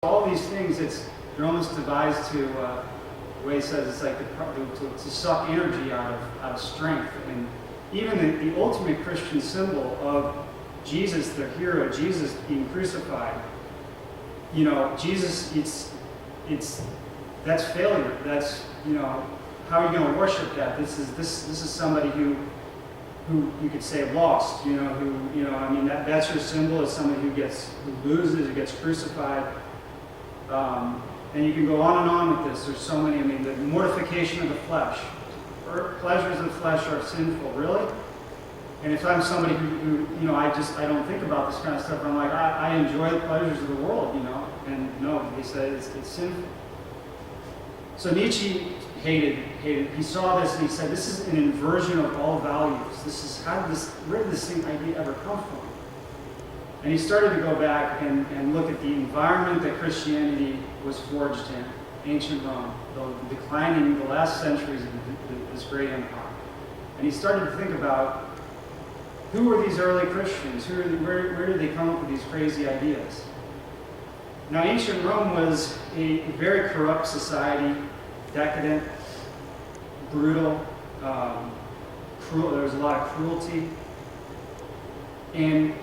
all these things, they're almost devised to, the way he says, it's like to suck energy out of strength. And even the ultimate Christian symbol of Jesus, the hero, Jesus being crucified, Jesus, that's failure. That's, how are you going to worship that? This is somebody who you could say lost, that's your symbol, is somebody who loses, who gets crucified. And you can go on and on with this. There's so many, the mortification of the flesh. Pleasures of the flesh are sinful, really? And if I'm somebody who I don't think about this kind of stuff, I'm like, I enjoy the pleasures of the world, and no, he said it's sinful. So Nietzsche hated, he saw this and he said, this is an inversion of all values. Where did this idea ever come from? And he started to go back and look at the environment that Christianity was forged in, ancient Rome, the last centuries of this great empire. And he started to think about, who were these early Christians? Where did they come up with these crazy ideas? Now, ancient Rome was a very corrupt society, decadent, brutal, cruel. There was a lot of cruelty. And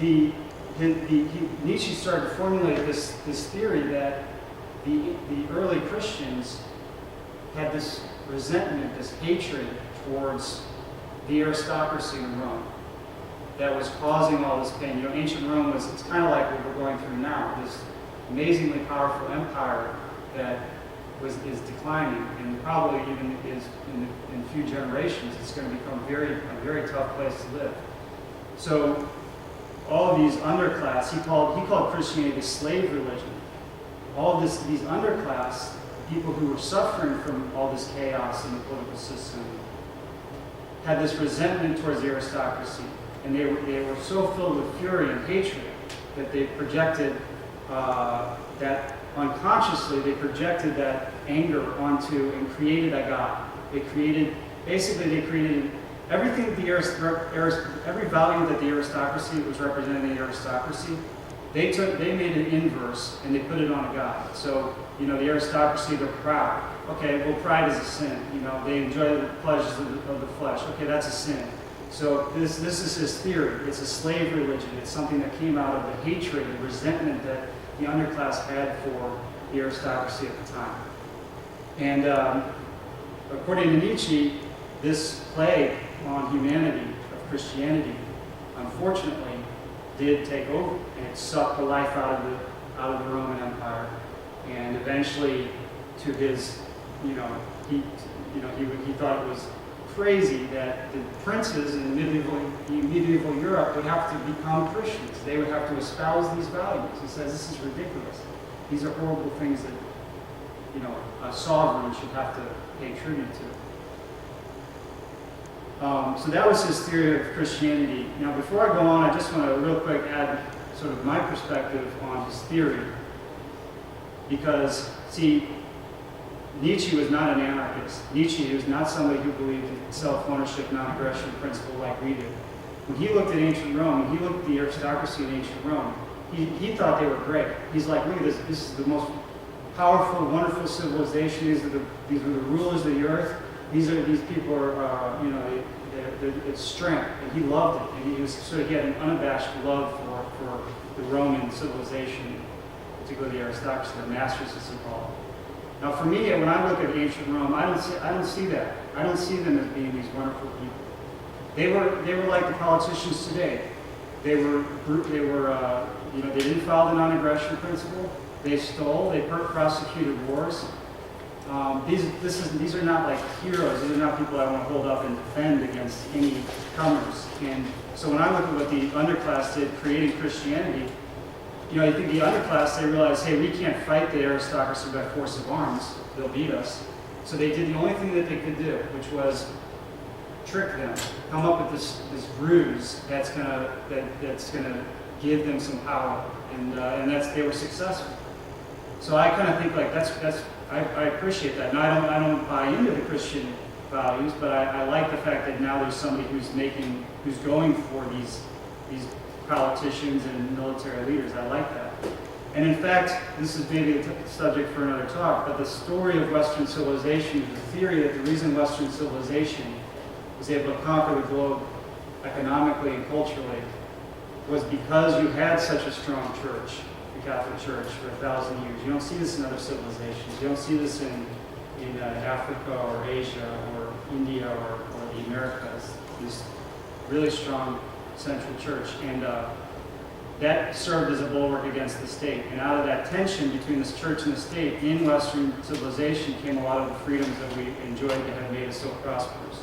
Nietzsche started to formulate this theory that the early Christians had this resentment, this hatred towards the aristocracy in Rome that was causing all this pain. Ancient Rome it's kind of like what we're going through now, this amazingly powerful empire that is declining, and probably even is in a few generations, it's going to become a very tough place to live. So all of these underclass, he called Christianity the slave religion. All of these underclass, people who were suffering from all this chaos in the political system, had this resentment towards the aristocracy. And they were so filled with fury and hatred that they projected that unconsciously, they projected that anger onto and created a god. They created everything every value that the aristocracy was representing the aristocracy, they made an inverse and they put it on a god. So, the aristocracy, they're proud. Okay, well, pride is a sin. They enjoy the pleasures of the flesh. Okay, that's a sin. So this is his theory. It's a slave religion. It's something that came out of the hatred and resentment that the underclass had for the aristocracy at the time. And according to Nietzsche, this plague on humanity of Christianity, unfortunately, did take over, and it sucked the life out of the Roman Empire, and eventually, to his, he thought it was crazy that the princes in medieval Europe would have to become Christians. They would have to espouse these values. He says this is ridiculous. These are horrible things that a sovereign should have to pay tribute to. So that was his theory of Christianity. Now, before I go on, I just want to real quick add sort of my perspective on his theory. Because, see, Nietzsche was not an anarchist. Nietzsche was not somebody who believed in self-ownership, non-aggression principle like we did. When he looked at ancient Rome, when he looked at the aristocracy in ancient Rome, he thought they were great. He's like, look at this. This is the most powerful, wonderful civilization. These are the rulers of the earth. These people are, it's strength, and he loved it. And he had an unabashed love for the Roman civilization, particularly the aristocracy, the masters, as they call it. Now, for me, when I look at ancient Rome, I don't see that. I don't see them as being these wonderful people. They were like the politicians today. They didn't follow the non-aggression principle. They stole. They prosecuted wars. These are not like heroes. These are not people I want to hold up and defend against any comers. And so when I look at what the underclass did, creating Christianity, I think the underclass, they realized, hey, we can't fight the aristocracy by force of arms. They'll beat us. So they did the only thing that they could do, which was trick them, come up with this ruse that's gonna give them some power, and they were successful. So I kind of think like I appreciate that. Now I don't buy into the Christian values, but I like the fact that now there's somebody who's going for these politicians and military leaders. I like that. And in fact, this is maybe a subject for another talk, but the story of Western civilization is the theory that the reason Western civilization was able to conquer the globe economically and culturally was because you had such a strong church, the Catholic Church, for 1,000 years. You don't see this in other civilizations. You don't see this in Africa or Asia or India or the Americas. This really strong central church. And that served as a bulwark against the state. And out of that tension between this church and the state in Western civilization came a lot of the freedoms that we enjoyed that have made us so prosperous.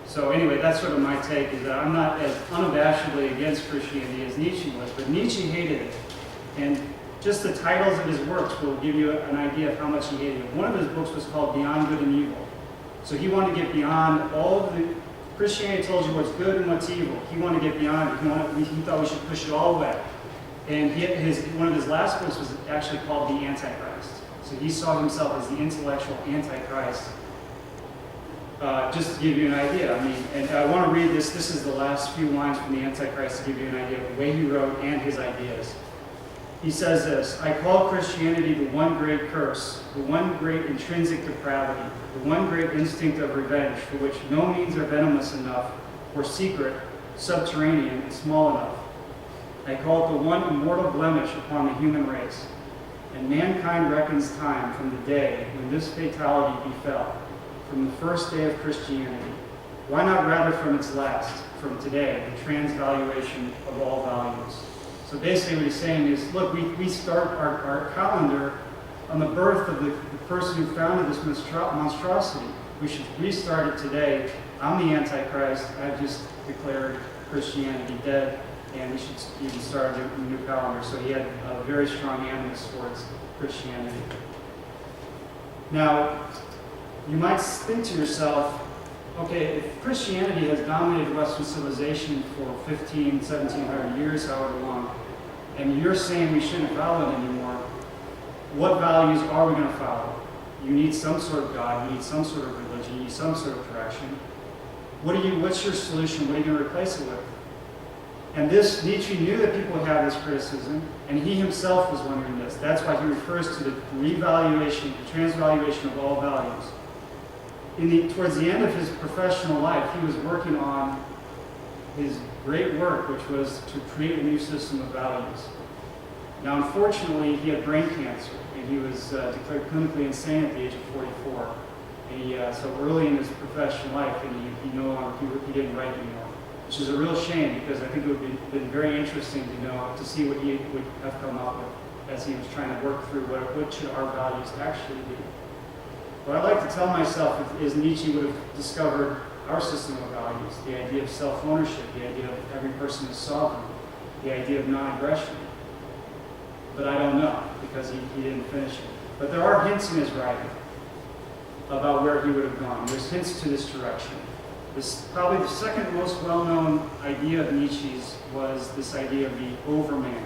So anyway, that's sort of my take, is that I'm not as unabashedly against Christianity as Nietzsche was, but Nietzsche hated it. And just the titles of his works will give you an idea of how much he hated it. One of his books was called Beyond Good and Evil. So he wanted to get beyond all of the, Christianity told you what's good and what's evil. He wanted to get beyond it. He thought we should push it all away. And one of his last books was actually called The Antichrist. So he saw himself as the intellectual Antichrist. Just to give you an idea, and I want to read this. This is the last few lines from The Antichrist to give you an idea of the way he wrote and his ideas. He says this: I call Christianity the one great curse, the one great intrinsic depravity, the one great instinct of revenge, for which no means are venomous enough, or secret, subterranean, and small enough. I call it the one immortal blemish upon the human race. And mankind reckons time from the day when this fatality befell, from the first day of Christianity. Why not rather from its last, from today, the transvaluation of all values? So basically what he's saying is, look, we start our calendar on the birth of the person who founded this monstrosity. We should restart it today. I'm the Antichrist. I've just declared Christianity dead, and we should even start a new calendar. So he had a very strong animus towards Christianity. Now, you might think to yourself, okay, if Christianity has dominated Western civilization for 1700 years, however long, and you're saying we shouldn't follow it anymore, what values are we going to follow? You need some sort of God, you need some sort of religion, you need some sort of direction. What's your solution? What are you going to replace it with? And Nietzsche knew that people would have this criticism, and he himself was wondering this. That's why he refers to the revaluation, the transvaluation of all values. Towards the end of his professional life, he was working on his great work, which was to create a new system of values. Now, unfortunately, he had brain cancer, and he was declared clinically insane at the age of 44. And so early in his professional life, and he no longer he didn't write anymore, which is a real shame, because I think it would have been very interesting to see what he would have come up with as he was trying to work through what should our values actually be. What I like to tell myself is Nietzsche would have discovered our system of values, the idea of self-ownership, the idea of every person is sovereign, the idea of non-aggression. But I don't know, because he didn't finish it. But there are hints in his writing about where he would have gone. There's hints to this direction. Probably the second most well-known idea of Nietzsche's was this idea of the overman.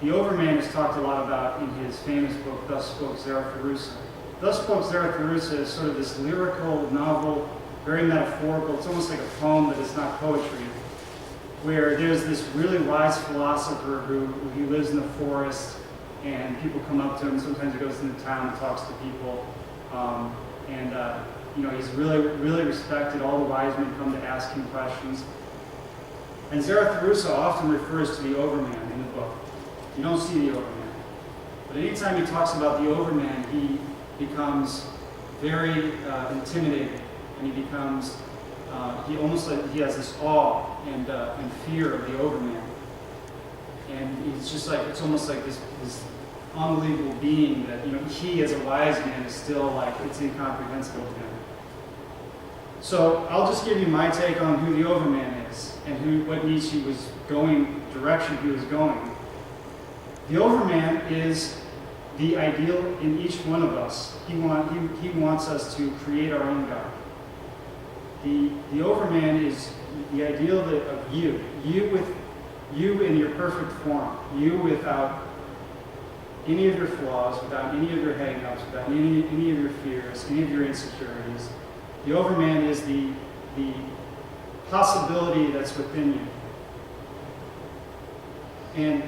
The overman is talked a lot about in his famous book, Thus Spoke Zarathustra. Thus Spoke Zarathustra is sort of this lyrical novel, very metaphorical. It's almost like a poem, but it's not poetry, where there's this really wise philosopher who lives in the forest, and people come up to him. Sometimes he goes into town and talks to people, he's really, really respected. All the wise men come to ask him questions. And Zarathustra often refers to the overman in the book. You don't see the overman. But anytime he talks about the overman, he becomes very intimidated, and he becomes, he has this awe and fear of the overman. And it's just like, it's almost like this unbelievable being that, he as a wise man is still like, it's incomprehensible to him. So I'll just give you my take on who the overman is and what Nietzsche was going, direction he was going. The overman is the ideal in each one of us. He wants us to create our own God. The overman is the ideal of you in your perfect form, you without any of your flaws, without any of your hang-ups, without any of your fears, any of your insecurities. The overman is the possibility that's within you. And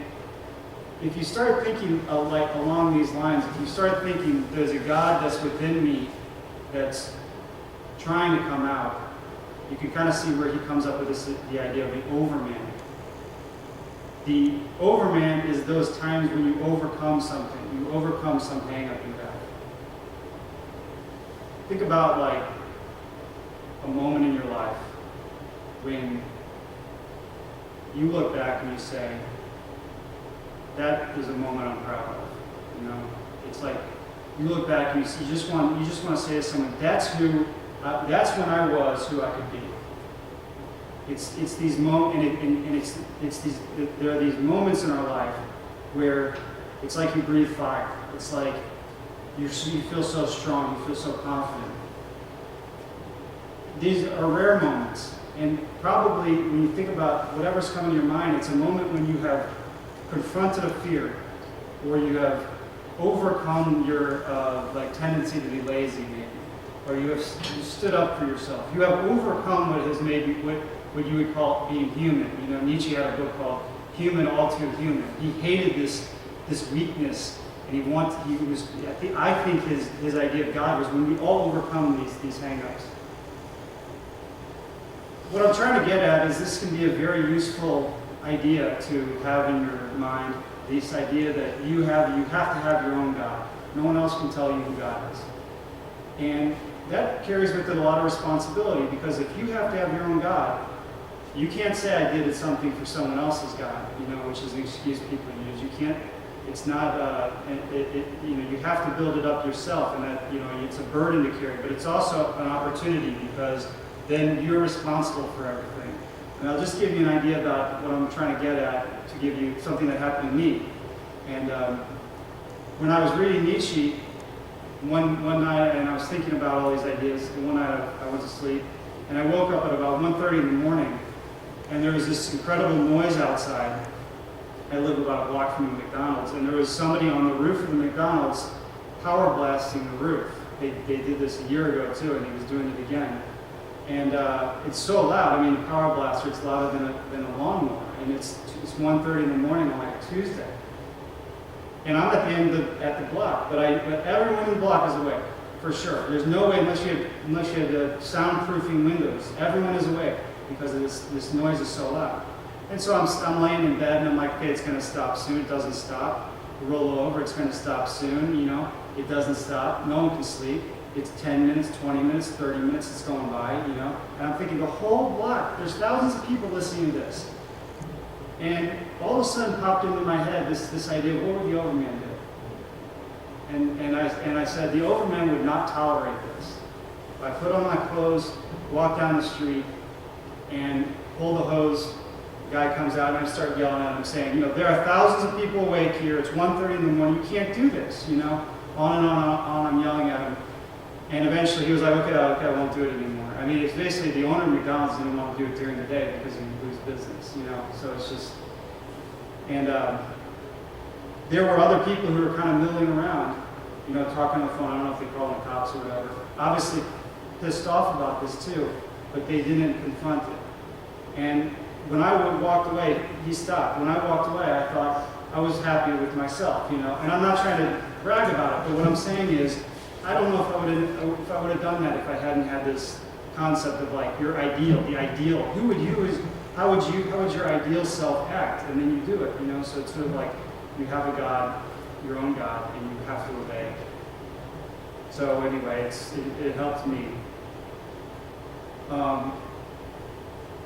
if you start thinking like along these lines, if you start thinking there's a God that's within me that's trying to come out, you can kind of see where he comes up with the idea of the overman. The overman is those times when you overcome something, you overcome some hang-up you have. Think about like a moment in your life when you look back and you say, that is a moment I'm proud of. You know, it's like you look back and you just want to say to someone, that's when I was who I could be. It's these moments, and there are these moments in our life where it's like you breathe fire. It's like you feel so strong, you feel so confident. These are rare moments, and probably when you think about whatever's coming to your mind, it's a moment when you have confronted a fear, or you have overcome your tendency to be lazy, maybe, or you stood up for yourself. You have overcome what has maybe what you would call being human. You know, Nietzsche had a book called "Human, All Too Human." He hated this weakness, and I think his idea of God was when we all overcome these hang-ups. What I'm trying to get at is this can be a very useful idea to have in your mind, this idea that you have to have your own God. No one else can tell you who God is. And that carries with it a lot of responsibility, because if you have to have your own God, you can't say I did something for someone else's God, which is an excuse people use. You can't, it's not, you have to build it up yourself, and that, it's a burden to carry, but it's also an opportunity, because then you're responsible for everything. And I'll just give you an idea about what I'm trying to get at, to give you something that happened to me. And when I was reading Nietzsche, one night, and I was thinking about all these ideas, and one night I went to sleep, and I woke up at about 1:30 in the morning, and there was this incredible noise outside. I live about a block from the McDonald's, and there was somebody on the roof of the McDonald's power blasting the roof. They did this a year ago too, and he was doing it again. And it's so loud. I mean, a power blaster, it's louder than a lawnmower. And it's 1:30 in the morning on like a Tuesday. And I'm at the end at the block, but everyone in the block is awake, for sure. There's no way, unless you have the soundproofing windows, everyone is awake because of this noise is so loud. And so I'm laying in bed and I'm like, okay, it's going to stop soon. It doesn't stop. Roll over, it's going to stop soon. It doesn't stop. No one can sleep. It's 10 minutes, 20 minutes, 30 minutes, it's going by, And I'm thinking, the whole block, there's thousands of people listening to this. And all of a sudden popped into my head this idea of what would the overman do? And I said, the overman would not tolerate this. If I put on my clothes, walk down the street, and pull the hose, the guy comes out and I start yelling at him saying, there are thousands of people awake here, it's 1:30 in the morning, you can't do this, On and on, I'm yelling at him. And eventually he was like, okay, I won't do it anymore. I mean, it's basically the owner of McDonald's didn't want to do it during the day because he would lose business, So it's just, and there were other people who were kind of milling around, talking on the phone. I don't know if they called the cops or whatever. Obviously pissed off about this too, but they didn't confront it. And when I walked away, he stopped. When I walked away, I thought I was happy with myself, And I'm not trying to brag about it, but what I'm saying is, I don't know if I would have done that if I hadn't had this concept of like your ideal, the ideal. How would your ideal self act? And then you do it, So it's sort of like you have a God, your own God, and you have to obey. So anyway, it helped me.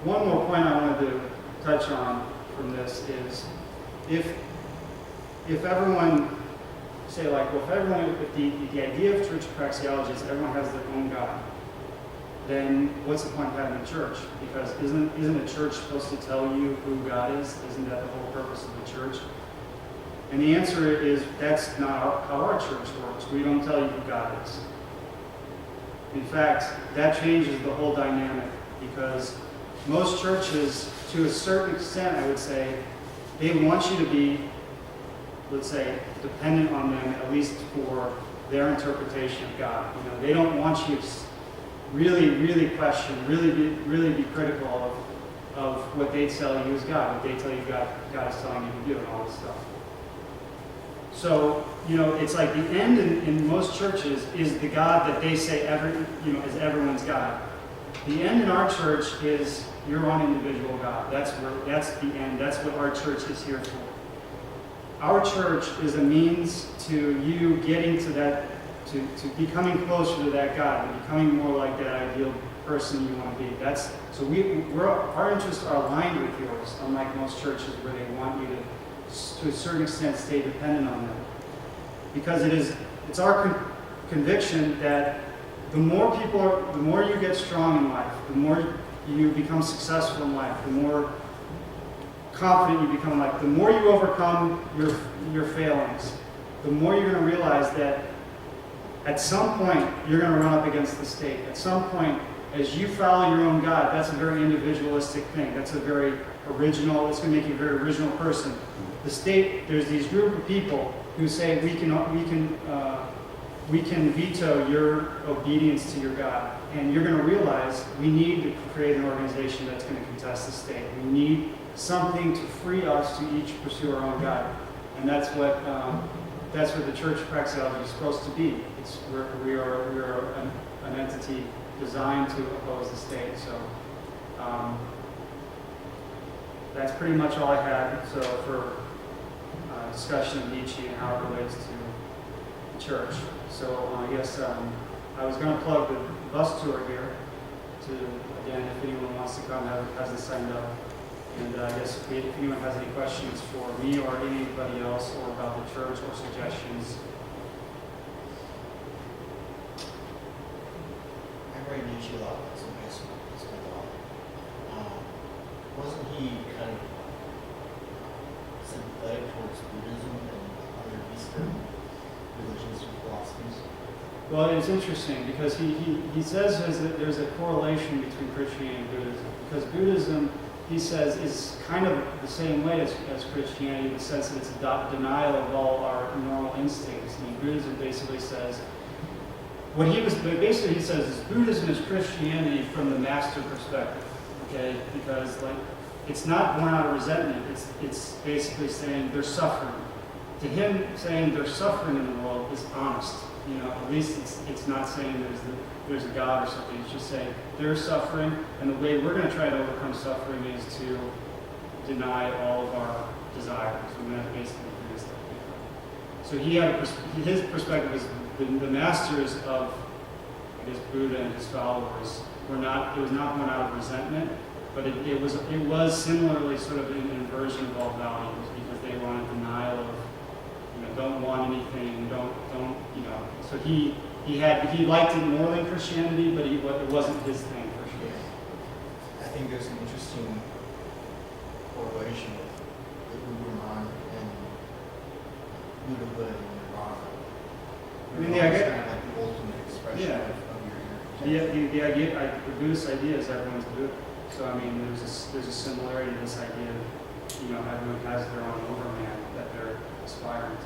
One more point I wanted to touch on from this is if everyone say like, well, if the idea of church praxeology is everyone has their own God, then what's the point of having a church? Because isn't a church supposed to tell you who God is? Isn't that the whole purpose of the church? And the answer is that's not how our church works. We don't tell you who God is. In fact, that changes the whole dynamic, because most churches, to a certain extent, I would say, they want you to be, let's say, dependent on them, at least for their interpretation of God. They don't want you to really question, really be critical of what they tell you is God, what they tell you God is telling you to do, and all this stuff. So, it's like the end in most churches is the God that they say is everyone's God. The end in our church is your own individual God. That's the end. That's what our church is here for. Our church is a means to you getting to that, to becoming closer to that God, and becoming more like that ideal person you want to be. Our interests are aligned with yours, unlike most churches where they want you to a certain extent, stay dependent on them. Because it's our conviction that the more you get strong in life, the more you become successful in life, the more confident you become in life, the more you overcome your failings, the more you're going to realize that at some point you're going to run up against the state. At some point, as you follow your own God, that's a very individualistic thing. That's a very original, it's going to make you a very original person. The state, there's these group of people who say we can veto your obedience to your God. And you're going to realize we need to create an organization that's going to contest the state. We need something to free us to each pursue our own God. And that's what the church praxeology is supposed to be. We are an entity designed to oppose the state. So that's pretty much all I had. So for discussion of Nietzsche and how it relates to the church. So I guess I was going to plug the bus tour here again, if anyone wants to come, hasn't signed up. And I guess if anyone has any questions for me or anybody else or about the church or suggestions. I read Nietzsche a lot, so I guess it's been a while. Wasn't he kind of sympathetic towards Buddhism and other Eastern religions and philosophies? Well, it's interesting because he says that there's a correlation between Christianity and Buddhism. Because Buddhism, he says, is kind of the same way as Christianity in the sense that it's a denial of all our normal instincts. And Buddhism basically says, he says is Buddhism is Christianity from the master perspective. Okay? Because it's not born out of resentment. It's basically saying they're suffering. To him, saying they're suffering in the world is honest. At least it's not saying there's a God or something. It's just saying they're suffering, and the way we're going to try to overcome suffering is to deny all of our desires. And that's basically what it is. So his perspective is the masters of, I guess, Buddha and his followers it was not born out of resentment, but it was similarly sort of an inversion of all values because they wanted denial of, don't want anything, don't. So he liked it more than Christianity, but it wasn't his thing for sure. I think there's an interesting correlation with the Uberman and Buddhahood and Nirvana. I mean, I get kind of like the ultimate expression of your inner the idea, the Buddhist idea is everyone's Buddha. So I mean, there's a similarity to this idea of everyone has their own overman that they're aspiring to.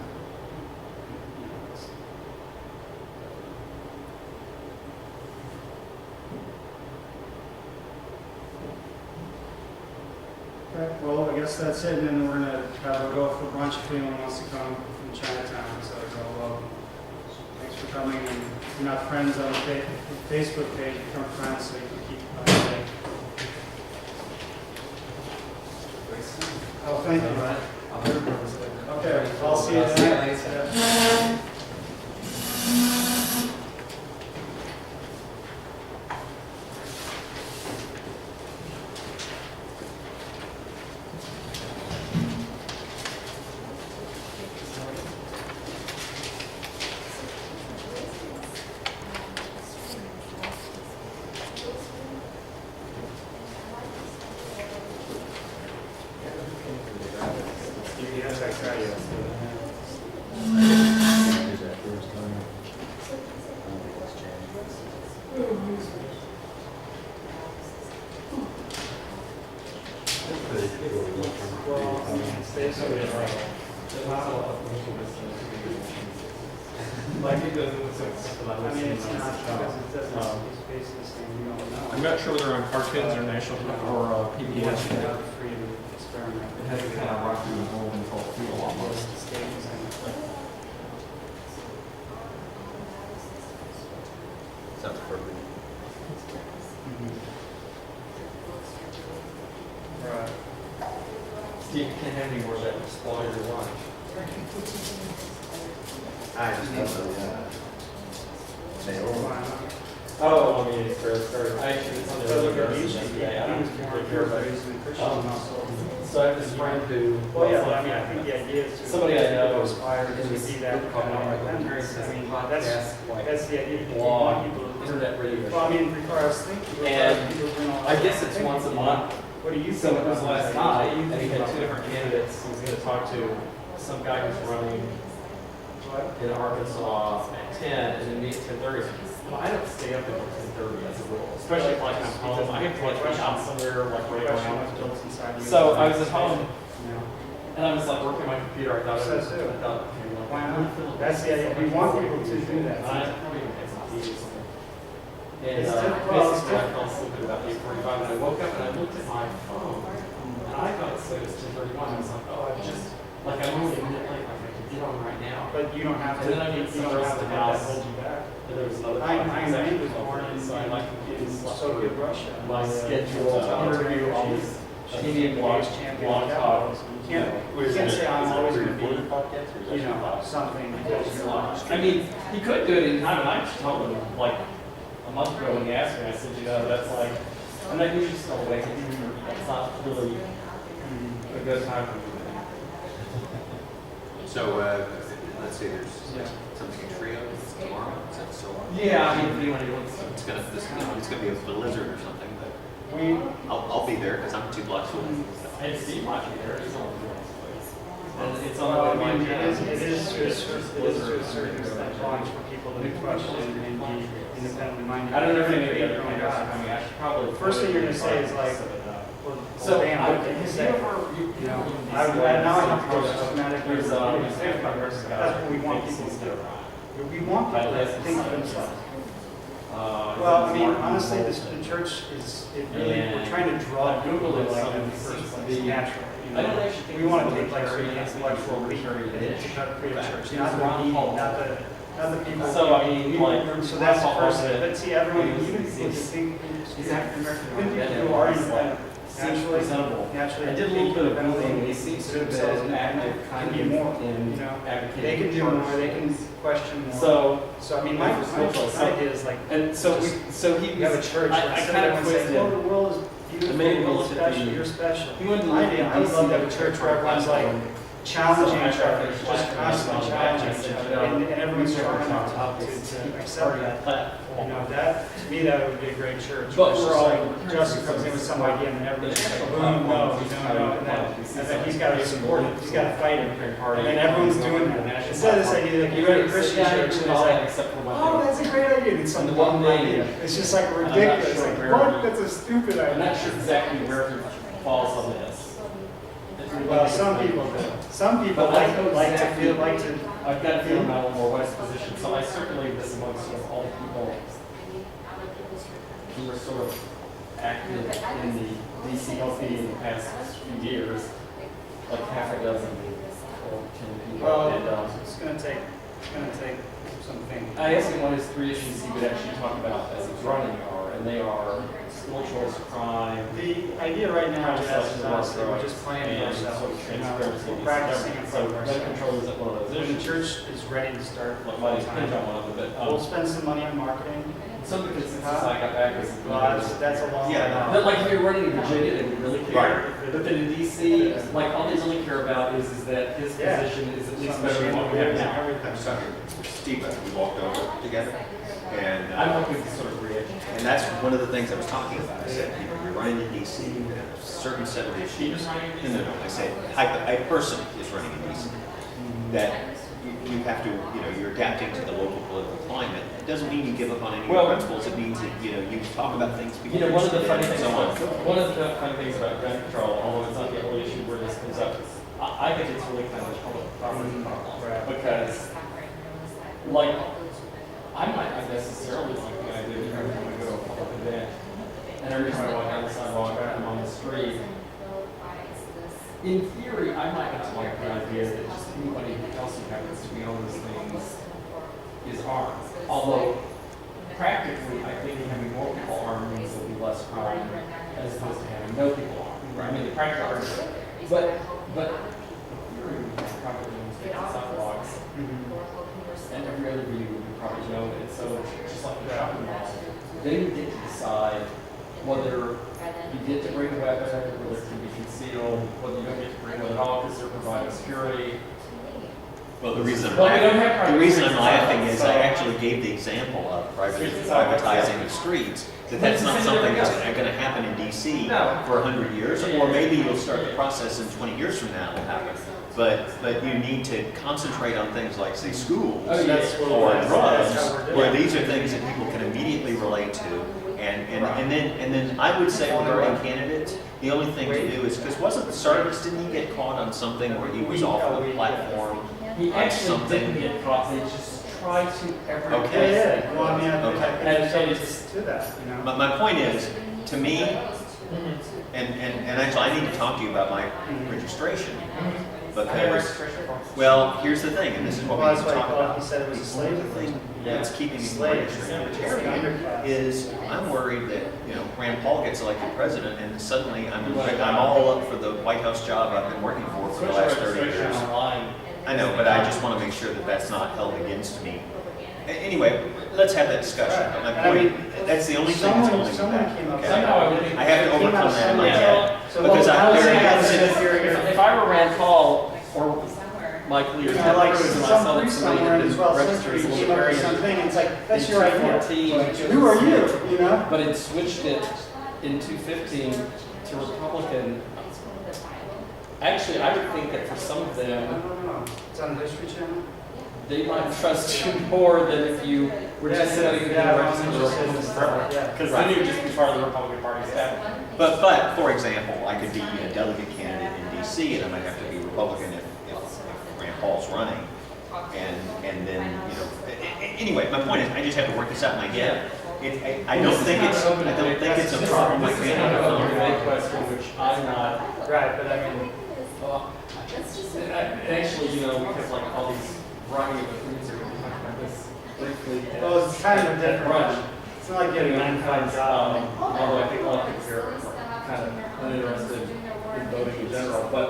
Okay, well, I guess that's it, and then we're going to have a go for brunch if anyone wants to come from Chinatown. So thanks for coming, and if you're not friends on the Facebook page, become friends so you can keep up to date. Oh, thank you. Okay, I'll see you tonight. I'm not sure whether on Parkids or National or PBS. It have free to experiment. has a kind of rocky and rolling feel almost. Stages and Steve can't have any more of that spoil your lunch. I just have the, Oh, I mean, it's very, actually, it's on the other version yesterday. I don't particularly care about it. So I have this friend who. Well, yeah, I mean, I think the idea is to. Somebody I know Aspire to is be that called kind of Parliamentarians, independence. I mean, podcast, like that's the idea. You blog, want people to- internet radio. Well, I mean, before I was thinking. And I guess it's once a month. What do you So think it was about last this? night, and he had two different candidates he was going to talk to. Some guy who's running in Arkansas at 10, and then me at 10:30. Well, I don't stay up until 10:30 as a rule, especially if like I'm home. I have to like be out somewhere, like right around. So I was at home, and I was like working my computer. I thought it was. I thought, okay, well, Why not? That's the idea. We want people to do that. I probably even had some tea or something. And It's basically, difficult. I fell asleep at about 8:45, and I woke up and I looked at my phone, and I thought it said it was 10:31. I was like, oh, I just, like, I'm only a minute late, like I can get on right now. But you don't have to, And then I you get don't somewhere have to else in the have that house. hold you back. And there was another I exactly was born in, so I like in Soviet Russia. my schedule to interview all these Canadian blog talks. You can't say I'm always going to be, you know, something because you're I mean, he could do it in time, and I just told him, like, a month ago when he asked me, I said, you know, that's like, and I usually still awake, it's not really a good time for me. so, let's say there's something in Trio tomorrow, is that still on? Yeah, I mean, if anyone wants to. It's gonna, it's gonna be a blizzard or something, but We, I'll be there, because I'm 2 blocks away. I see my there, it's on the place. And it's on well, the I way mean, to it is to a certain extent challenge for people to question and be independently minded. I don't know if any of the other Your own candidates are God. coming, I should probably. First thing you're gonna say is like, well, So, damn, what did you have say? you ever, You know, now I have to go systematically. There's, That's what we want people to do. We want people to think for themselves. Well, I mean, honestly, the church is, it really, we're trying to draw people to like in the first place, naturally. You I don't know? actually think We want to take it's like very an intellectual leap niche. to create a church, It's not the Ron needy, Paul. not the people. So, I mean, like, So that's the Ron Paul first thing, said- but see, everyone, even people who He's- think, He's African American. even people who are independent, Seems naturally, presentable. naturally. I did a little bit of independently Googling, and he seems to have themselves been active kind can of be more, in you know, advocating. they can do for more, they can question more. So, I mean, my idea is like, and so he you have a was, church, I instead kind of of saying, quizzed well, him. the world is beautiful, made him the world's look at special, the- you're special. He wanted to My look idea, at I would love to have a DC church where everyone's like challenging each other, just constantly challenging each other, and everyone's trying to accept that. You know, that, to me, that would be a great church. But It's we're just all- like, Justin comes in with some idea and everybody's just like, boom, no, and then he's got to support it, he's got to fight it. And then everyone's doing that. Instead of this idea, like, you go to a Christian church and it's like, except for oh, one thing. that's a great idea, and it's some And the dumb one thing- idea. It's just like I'm not ridiculous, sure like, where what, he- that's a stupid idea. I'm not sure exactly where he falls on this. Well, some people do. Some people But I like know to exactly- feel, like to, I've got to feel my own more West position, so I circulated this amongst sort of all the people who were sort of active in the DCLP in the past few years, like half a dozen or 10 people. well, And, it's gonna take something. I asked him what his 3 issues he would actually talk about as he's running are, and they are school choice, crime, The idea right now is honestly, we're just playing and with sort ourselves, of you know, transparency. we're practicing in So front of gun ourselves. control isn't one of those When the issues. church is ready to start Like full my opinion time, on one of them, we'll but spend some money on marketing. some of the consensus I got back was. Well, that's a long way Yeah, But off. like if you're running in Virginia, they would really care. Right. But then in DC, like all they really care about is that his Yeah. position is at least Some better than what we have and now. I everything. was talking to Steve, we walked over together, and, I'm hoping to sort of react. and that's one of the things I was talking about. I said, you know, you're running in DC, you have a certain set of issues. No, I said, I personally is running in DC. That you have to, you know, you're adapting to the local political climate. It doesn't mean you give up on any of Well- your principles. It means that, you know, you talk about things. You know, one of the funny and things, so on. funny things about gun control, although it's not the only issue where this comes up, I think it's really kind of a public property problem. Right. Because, like, I might not necessarily like the idea that every time I go to a public event, and every time I walk down the sidewalk, I'm on the street, in theory, I might not like the idea that just anybody else who happens to be on those things is armed. Although, practically, I think having more people armed means there'll be less crime as opposed to having no people armed. I mean, the practical argument. But But you're in property owners, sidewalks, and every other view would be property owned, and so just like the shopping mall, then you get to decide whether you get to bring a weapon, whether it can be concealed, whether you don't get to bring one at all because they're providing security. Well, the reason Well, we don't have the reason I'm privacy, laughing is so- I actually gave the example of privatizing the streets. That's not something that's going to happen in DC No. for 100 years, or maybe you'll start the process in 20 years from now. It'll happen. But you need to concentrate on things like, say, schools Oh, yeah. or That's drugs, how we're doing where it. these are things that people can immediately relate to. And then I would say regarding candidates, the only thing to do is, because wasn't the Sardis, didn't he get caught on something where he was off the platform? He on actually something? didn't get caught, they just tried to every Okay. place. Yeah, well, I mean, I Okay. think And it's it's, to that, you know? My point is, to me, and actually I need to talk to you about my registration. Because, well, here's the thing, and this is what we Well, need that's to why talk he about. he said it was a The slavery only thing. thing that's keeping me from Slaves. registering It's the libertarian underclass. is I'm worried that, Rand Paul gets elected president and suddenly I'm all up for the White House job I've been working for the last 30 years. online. I know, but I just want to make sure that that's not held against me. Anyway, let's have that discussion. But my I mean, point, that's the only thing that's holding me someone back. came up- okay? Somehow I would think. I have to Came out overcome that in my somewhere. head. So Because what- I how is very it hesitant. If I were Rand Paul or Mike Lee or You know, Ted like Cruz and I some saw that priest somebody somewhere had as been well, registered as a came up with libertarian something, it's like, that's in your idea. 2014, Who are you, you know? but it switched it in 2015 to Republican. Actually, I would think that for some of I them, don't know, it's on the History Channel? they might trust you more than if you were just somebody who Yeah, didn't I'm register the interested in Republican stuff forever. like that. Because then you would just be part of the Republican Party staff. But for example, I could be a delegate candidate in DC and I might have to be Republican if Rand Paul's running. And then, anyway, my point is, I just have to work this out in my head. I don't think it's a problem I This is can't kind of a overcome. big question, which I'm not. Right, but I mean, Actually, because like all these variety of opinions are going to be talking about this briefly. well, it's kind of different. Brunch. It's not like getting a 9 to 5 job. Although I think a lot of people here are kind of uninterested in voting in general, but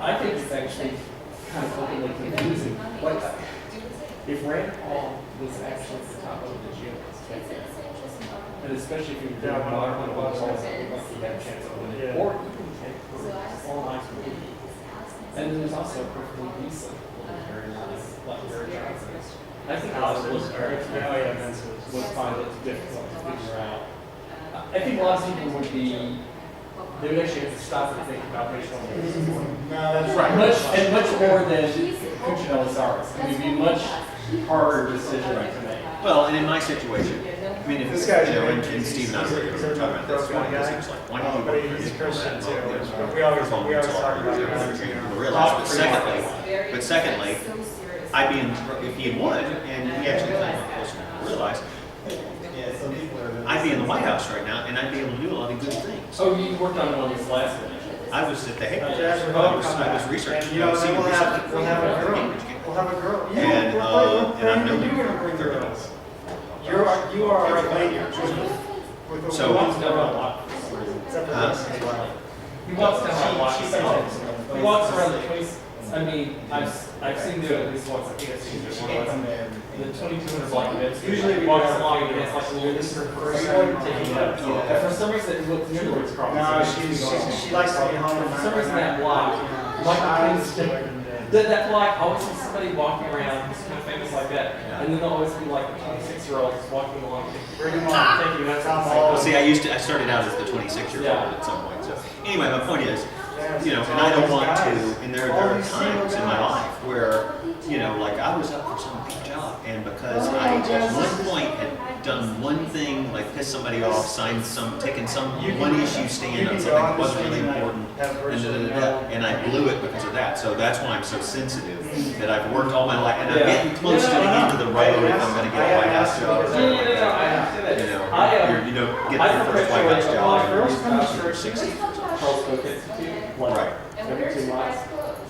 I think it's actually kind of openly confusing. Like, if Rand Paul was actually at the top of the GOP, and especially if you did a modern policy, you had a chance of winning, Yeah. or even take all nice with you. And then there's also a perfectly decent libertarian like Gary Johnson. I think a lot of libertarians would find it difficult to figure out. I think a lot of people would be, they would actually have to stop and think about racial racism. No, that's Much more than Cuccinelli-Saris. It would be a much harder decision to make. Well, and in my situation, I mean, if This guy's and Steve and I were talking about this morning, because he was like, why don't you But vote for he's this Christian and too. that? We always talk about People realize, but secondly, I'd be in, if he had won, and he actually kind of close to realize, I'd be in the White House right now, and I'd be able to do a lot of good things. Oh, you worked on one of these last one. I was at the headquarters, Yeah, I was researching, And, you know, then we'll have a girl. We'll have a girl. You And, know, and I'm building you're gonna bring 30 girls. You are a right winger. With the So- He wants women's to have a girl. lot. Except for Huh? this. He wants to have a lot. She said He walks around the place. I mean, I've seen him at least once. I think I've seen him once. The 2200 block of it. Usually we walks go- along and it's like a little. This is her first time taking it up. And for some reason, it looks near where it's crossing. No, she likes to be home. For some reason, that block, Michael King's that block always has somebody walking around who's kind of famous like that, and then there'll always be like a 26-year-old just walking along. Bring him on. Thank you. That's all. Well, see, I started out as the 26-year-old at some point, so, anyway, my point is, and I don't want to, and there are times in my life where, like I was up for some big job, and because I at one point had done one thing, like pissed somebody off, taken some one issue stand on something that wasn't really important, and I blew it because of that. So that's why I'm so sensitive, that I've worked all my life, and I'm getting close to the end of the road if I'm gonna get a White House job. Get your first White House job when you're 60. Charles Cook Institute, like Right. every 2 months.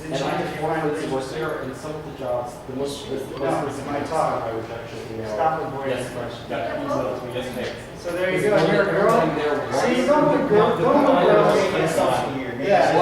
And I had 4 friends who worked there, and some of the jobs, the most recent my talk. I was actually emailed. Stop avoiding Yes, questions. got emailed to me yesterday. So there you go. You're a girl. See, you don't have a girl. Don't have a girl. maybe. Yeah,